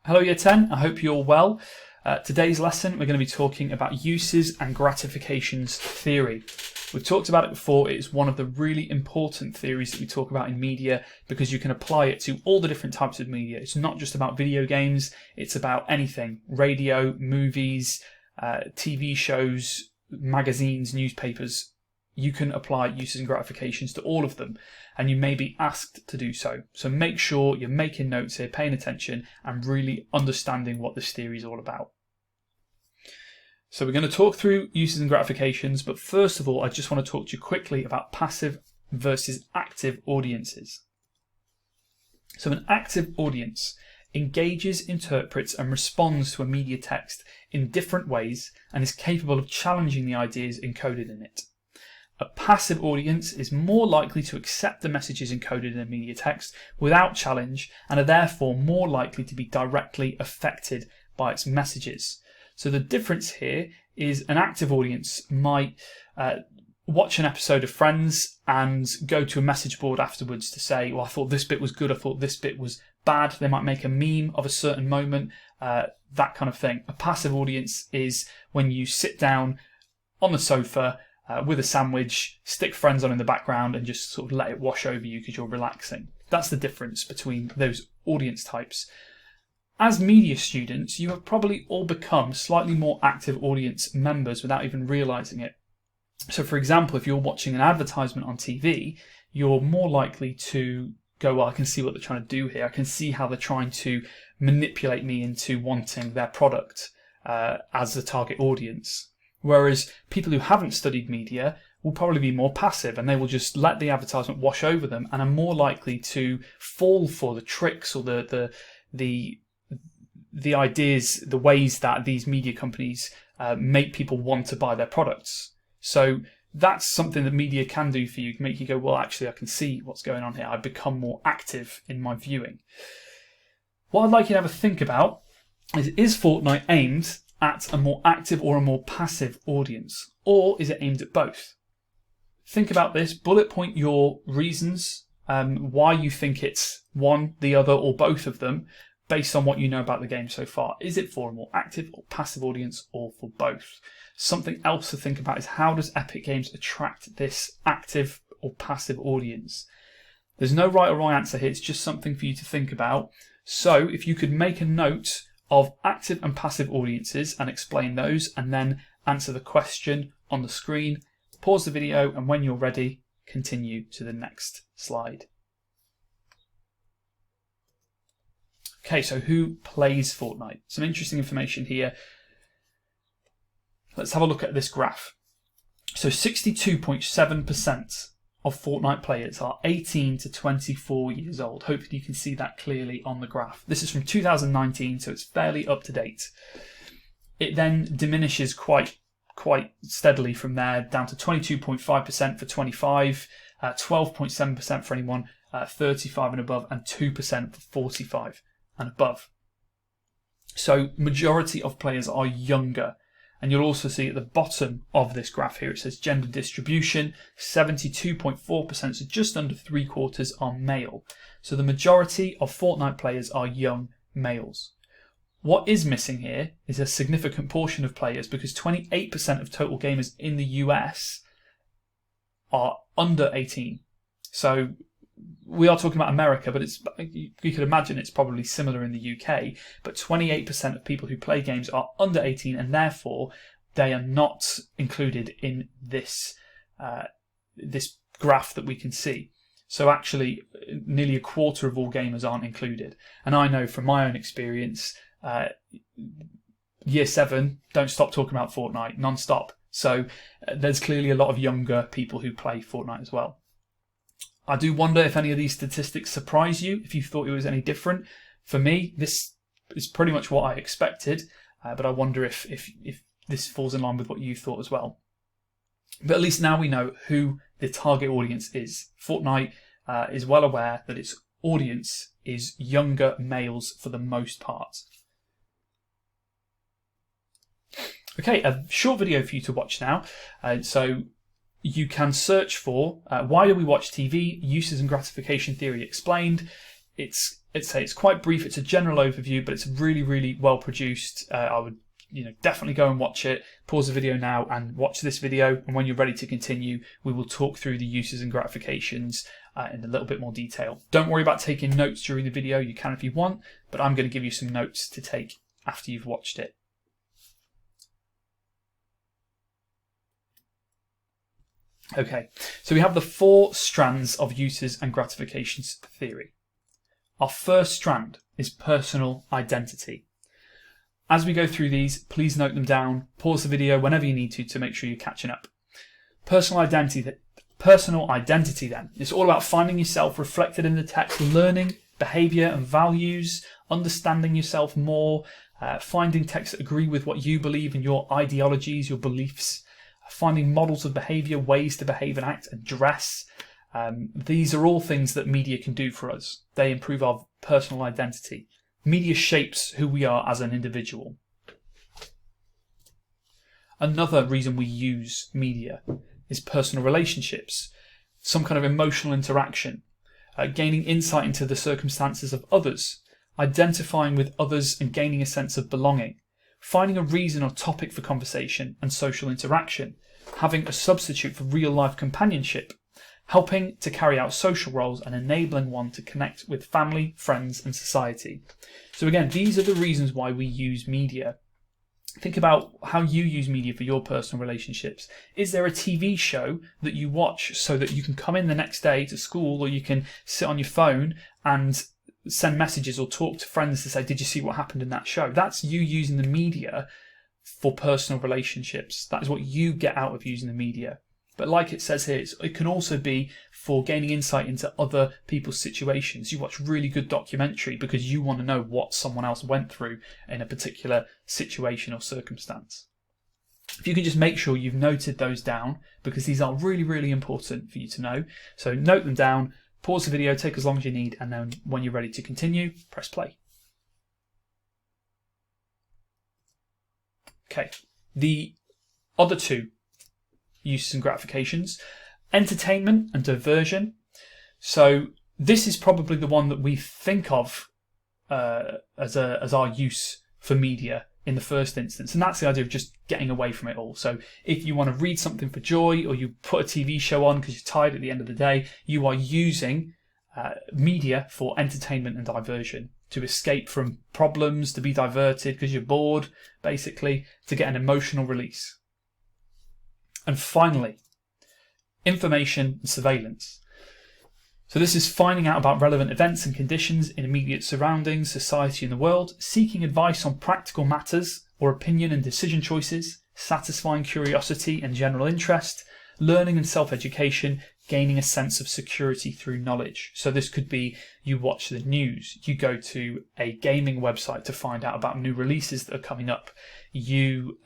Hello Year 10, I hope you're well. Today's lesson we're going to be talking about uses and gratifications theory. We've talked about it before. It is one of the really important theories that we talk about in media because you can apply it to all the different types of media. It's not just about video games, it's about anything. Radio, movies, TV shows, magazines, newspapers. You can apply uses and gratifications to all of them, and you may be asked to do so. So make sure you're making notes here, paying attention, and really understanding what this theory is all about. So we're going to talk through uses and gratifications, but first of all, I just want to talk to you quickly about passive versus active audiences. So an active audience engages, interprets, and responds to a media text in different ways and is capable of challenging the ideas encoded in it. A passive audience is more likely to accept the messages encoded in a media text without challenge and are therefore more likely to be directly affected by its messages. So the difference here is an active audience might watch an episode of Friends and go to a message board afterwards to say, well, I thought this bit was good, I thought this bit was bad. They might make a meme of a certain moment, that kind of thing. A passive audience is when you sit down on the sofa with a sandwich, stick Friends on in the background and just sort of let it wash over you because you're relaxing. That's the difference between those audience types. As media students, you have probably all become slightly more active audience members without even realising it. So for example, if you're watching an advertisement on TV, you're more likely to go, well, I can see what they're trying to do here. I can see how they're trying to manipulate me into wanting their product as the target audience. Whereas people who haven't studied media will probably be more passive and they will just let the advertisement wash over them and are more likely to fall for the tricks or the ideas, the ways that these media companies make people want to buy their products. So that's something that media can do for you, make you go, well, actually, I can see what's going on here. I've become more active in my viewing. What I'd like you to have a think about is Fortnite aimed at a more active or a more passive audience, or is it aimed at both? Think about this, bullet point your reasons, why you think it's one, the other, or both of them, based on what you know about the game so far. Is it for a more active or passive audience, or for both? Something else to think about is how does Epic Games attract this active or passive audience? There's no right or wrong answer here, it's just something for you to think about. So if you could make a note of active and passive audiences and explain those, and then answer the question on the screen, pause the video, and when you're ready, continue to the next slide. Okay, so who plays Fortnite? Some interesting information here. Let's have a look at this graph. So 62.7% of Fortnite players are 18 to 24 years old. Hopefully you can see that clearly on the graph. This is from 2019, so it's fairly up to date. It then diminishes quite steadily from there, down to 22.5% for 25, 12.7% for anyone 35 and above, and 2% for 45 and above. So majority of players are younger. And you'll also see at the bottom of this graph here, it says gender distribution, 72.4%, so just under 3/4 are male. So the majority of Fortnite players are young males. What is missing here is a significant portion of players, because 28% of total gamers in the US are under 18. So we are talking about America, but you could imagine it's probably similar in the UK, but 28% of people who play games are under 18 and therefore they are not included in this this graph that we can see. So actually nearly 1/4 of all gamers aren't included. And I know from my own experience, year 7, don't stop talking about Fortnite non-stop. So there's clearly a lot of younger people who play Fortnite as well. I do wonder if any of these statistics surprise you, if you thought it was any different. For me, this is pretty much what I expected, but I wonder if this falls in line with what you thought as well. But at least now we know who the target audience is. Fortnite is well aware that its audience is younger males for the most part. Okay, a short video for you to watch now. So you can search for why do we watch TV, uses and gratification theory explained. It's it's quite brief. It's a general overview, but it's really, really well produced. I would definitely go and watch it. Pause the video now and watch this video. And when you're ready to continue, we will talk through the uses and gratifications in a little bit more detail. Don't worry about taking notes during the video. You can if you want, but I'm going to give you some notes to take after you've watched it. Okay, so we have the 4 strands of uses and gratifications theory. Our first strand is personal identity. As we go through these, please note them down, pause the video whenever you need to make sure you're catching up. Personal identity then, it's all about finding yourself reflected in the text, learning behaviour and values, understanding yourself more, finding texts that agree with what you believe and your ideologies, your beliefs, finding models of behaviour, ways to behave and act and dress. These are all things that media can do for us. They improve our personal identity. Media shapes who we are as an individual. Another reason we use media is personal relationships, some kind of emotional interaction, gaining insight into the circumstances of others, identifying with others and gaining a sense of belonging, finding a reason or topic for conversation and social interaction, having a substitute for real-life companionship, helping to carry out social roles and enabling one to connect with family, friends and society. So again, these are the reasons why we use media. Think about how you use media for your personal relationships. Is there a TV show that you watch so that you can come in the next day to school, or you can sit on your phone and send messages or talk to friends to say, did you see what happened in that show? That's you using the media for personal relationships. That is what you get out of using the media. But like it says here, it can also be for gaining insight into other people's situations. You watch really good documentary because you want to know what someone else went through in a particular situation or circumstance. If you can just make sure you've noted those down, because these are really, really important for you to know. So note them down, pause the video, take as long as you need, and then when you're ready to continue, press play. Okay, the other 2 uses and gratifications, entertainment and diversion. So this is probably the one that we think of as our use for media in the first instance, and that's the idea of just getting away from it all. So if you want to read something for joy, or you put a TV show on because you're tired at the end of the day, you are using media for entertainment and diversion, to escape from problems, to be diverted because you're bored, basically, to get an emotional release. And finally, information and surveillance. So this is finding out about relevant events and conditions in immediate surroundings, society and the world, seeking advice on practical matters or opinion and decision choices, satisfying curiosity and general interest, learning and self-education, gaining a sense of security through knowledge. So this could be you watch the news, you go to a gaming website to find out about new releases that are coming up, you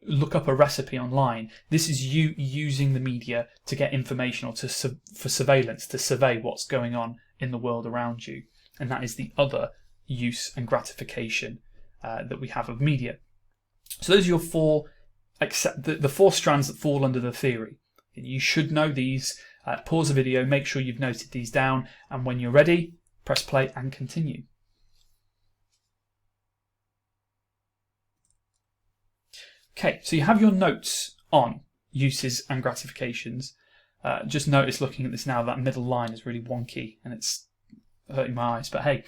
look up a recipe online. This is you using the media to get information or for surveillance, to survey what's going on in the world around you. And that is the other use and gratification that we have of media. So those are your 4, the 4 strands that fall under the theory. You should know these. Pause the video, make sure you've noted these down, and when you're ready, press play and continue. Okay, so you have your notes on uses and gratifications. Just notice looking at this now, that middle line is really wonky and it's hurting my eyes, but hey.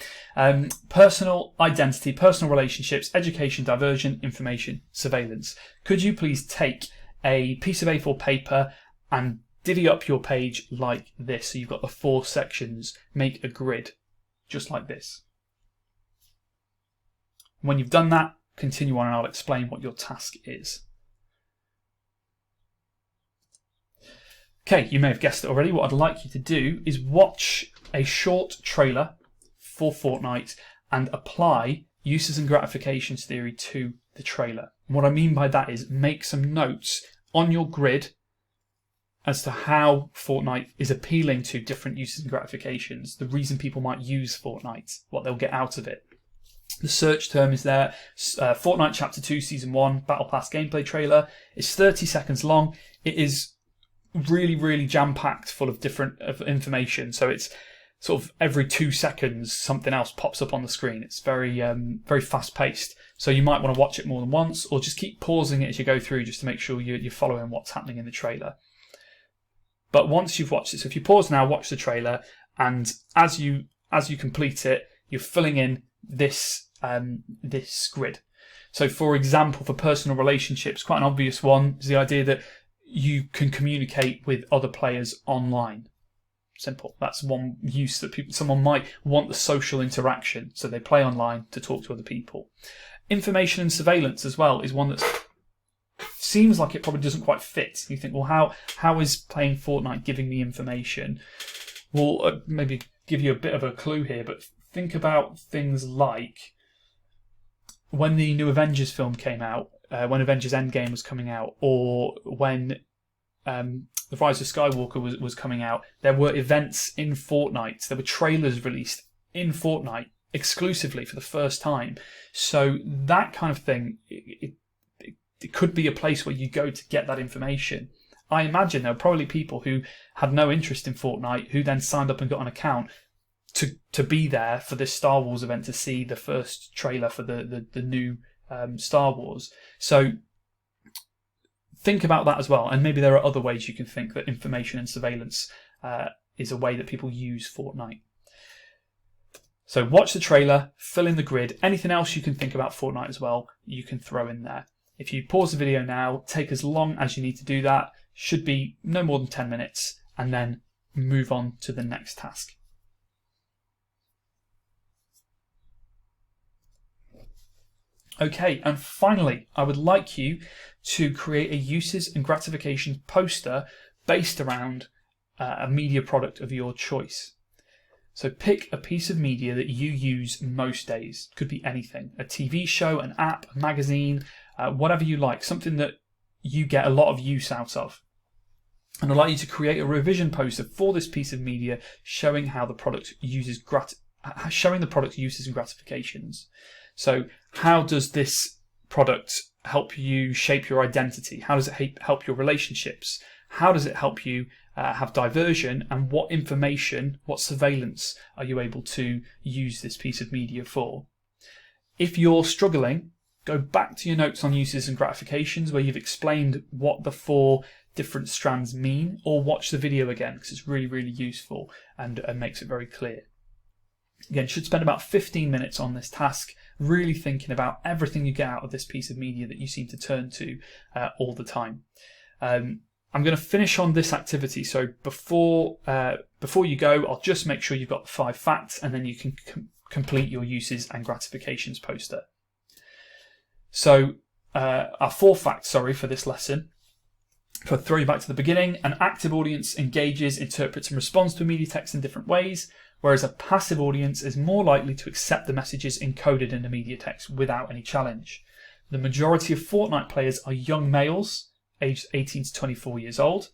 Personal identity, personal relationships, education, diversion, information, surveillance. Could you please take a piece of A4 paper and divvy up your page like this? So you've got the 4 sections, make a grid, just like this. When you've done that, continue on and I'll explain what your task is. Okay, you may have guessed it already. What I'd like you to do is watch a short trailer for Fortnite and apply uses and gratifications theory to the trailer. And what I mean by that is make some notes on your grid as to how Fortnite is appealing to different uses and gratifications, the reason people might use Fortnite, what they'll get out of it. The search term is there. Fortnite Chapter 2 Season 1 Battle Pass gameplay trailer. It's 30 seconds long. It is really, really jam-packed full of different information. So it's sort of every 2 seconds something else pops up on the screen. It's very very fast paced. So you might want to watch it more than once, or just keep pausing it as you go through, just to make sure you're following what's happening in the trailer. But once you've watched it, so if you pause now, watch the trailer, and as you complete it, you're filling in this grid. So, for example, for personal relationships, quite an obvious one is the idea that you can communicate with other players online. Simple. That's one use that someone might want the social interaction, so they play online to talk to other people. Information and surveillance as well is one that seems like it probably doesn't quite fit. You think, well, how is playing Fortnite giving me information? Well, maybe give you a bit of a clue here, but think about things like when the new Avengers film came out, when Avengers Endgame was coming out, or when The Rise of Skywalker was coming out, there were events in Fortnite. There were trailers released in Fortnite exclusively for the first time. So that kind of thing, it could be a place where you go to get that information. I imagine there were probably people who had no interest in Fortnite who then signed up and got an account to be there for this Star Wars event, to see the first trailer for the new Star Wars. So think about that as well, and maybe there are other ways you can think that information and surveillance is a way that people use Fortnite. So watch the trailer, fill in the grid. Anything else you can think about Fortnite as well, you can throw in there. If you pause the video now, take as long as you need to do that. Should be no more than 10 minutes, and then move on to the next task. Okay, and finally, I would like you to create a uses and gratifications poster based around a media product of your choice. So pick a piece of media that you use most days. Could be anything, a TV show, an app, a magazine, whatever you like, something that you get a lot of use out of. And I'd like you to create a revision poster for this piece of media showing how the product uses showing the product's uses and gratifications. So how does this product help you shape your identity? How does it help your relationships? How does it help you have diversion? And what information, what surveillance are you able to use this piece of media for? If you're struggling, go back to your notes on uses and gratifications where you've explained what the 4 different strands mean, or watch the video again because it's really, really useful and makes it very clear. Again, should spend about 15 minutes on this task, really thinking about everything you get out of this piece of media that you seem to turn to all the time. I'm going to finish on this activity, so before you go, I'll just make sure you've got the 5 facts, and then you can complete your uses and gratifications poster. So our 4 facts, for this lesson. For throw you back to the beginning, an active audience engages, interprets and responds to media text in different ways, whereas a passive audience is more likely to accept the messages encoded in the media text without any challenge. The majority of Fortnite players are young males, aged 18 to 24 years old.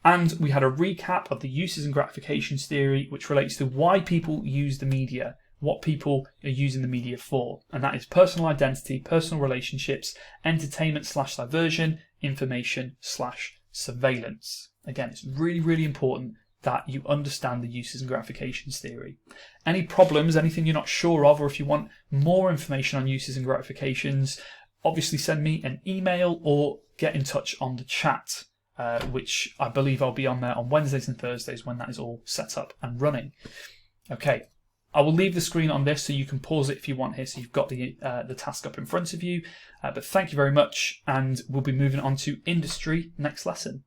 And we had a recap of the uses and gratifications theory, which relates to why people use the media, what people are using the media for. And that is personal identity, personal relationships, entertainment/diversion, information/surveillance. Again, it's really, really important that you understand the uses and gratifications theory. Any problems, anything you're not sure of, or if you want more information on uses and gratifications, obviously send me an email or get in touch on the chat, which I believe I'll be on there on Wednesdays and Thursdays when that is all set up and running. Okay, I will leave the screen on this so you can pause it if you want here, so you've got the task up in front of you. But thank you very much, and we'll be moving on to industry next lesson.